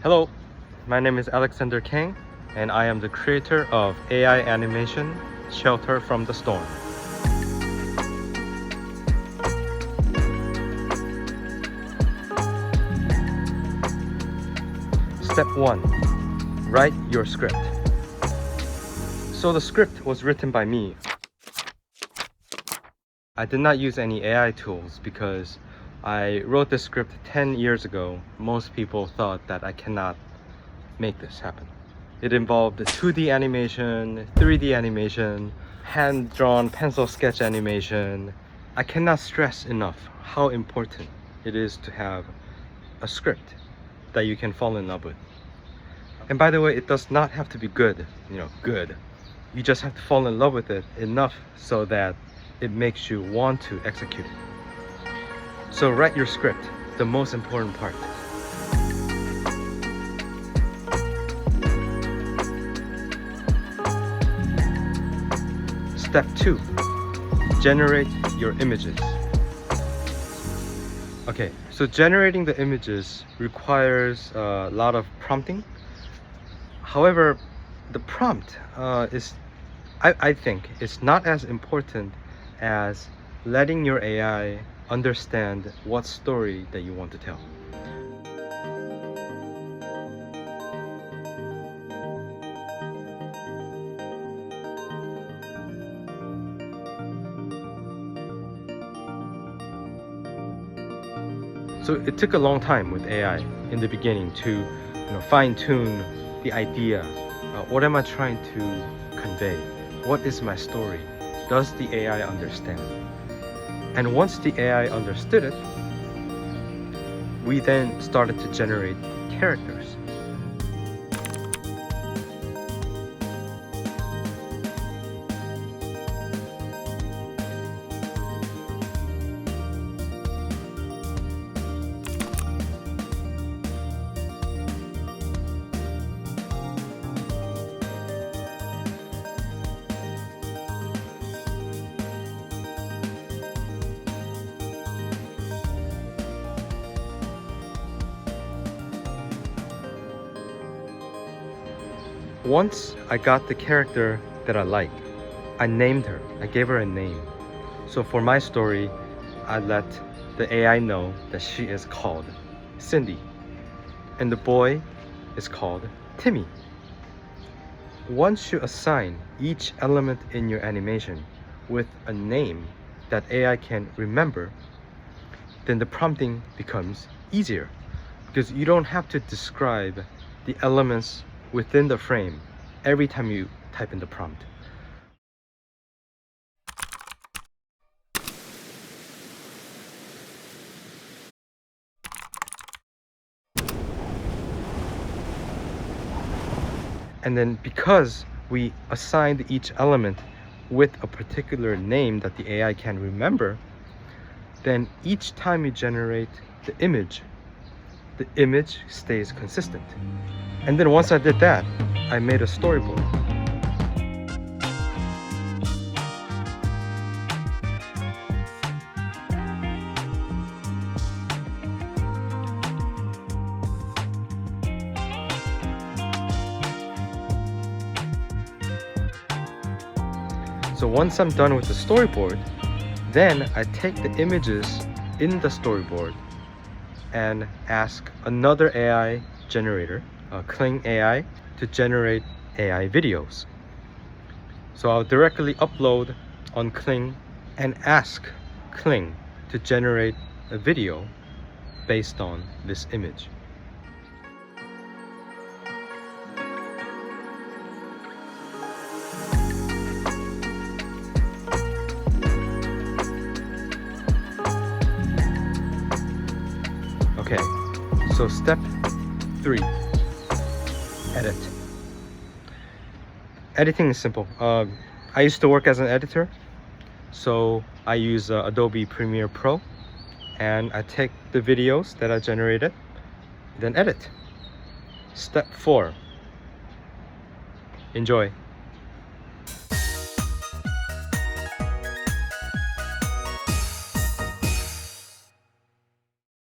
Hello, my name is Alexander Kang, and I am the creator of AI animation Shelter from the Storm. Step 1. Write your script. So the script was written by me. I did not use any AI tools because I wrote this script 10 years ago. Most people thought that I cannot make this happen. It involved 2D animation, 3D animation, hand-drawn pencil sketch animation. I cannot stress enough how important it is to have a script that you can fall in love with. And by the way, it does not have to be good, good. You just have to fall in love with it enough so that it makes you want to execute it. So write your script, the most important part. Step 2. Generate your images. Okay, so generating the images requires a lot of prompting. However, the prompt I think, is not as important as letting your AI understand what story that you want to tell. So it took a long time with AI in the beginning to fine-tune the idea. What am I trying to convey? What is my story? Does the AI understand? And once the AI understood it, we then started to generate characters. Once I got the character that I liked, I named her. I gave her a name. So for my story, I let the AI know that she is called Cindy, and the boy is called Timmy. Once you assign each element in your animation with a name that AI can remember, then the prompting becomes easier because you don't have to describe the elements within the frame every time you type in the prompt. And then because we assigned each element with a particular name that the AI can remember, then each time you generate the image stays consistent. And then once I did that, I made a storyboard. So once I'm done with the storyboard, then I take the images in the storyboard and ask another AI generator, Kling AI, to generate AI videos. So I'll directly upload on Kling and ask Kling to generate a video based on this image. Okay, so step 3, edit. Editing is simple. I used to work as an editor, so I use Adobe Premiere Pro, and I take the videos that I generated, then edit. Step 4, enjoy.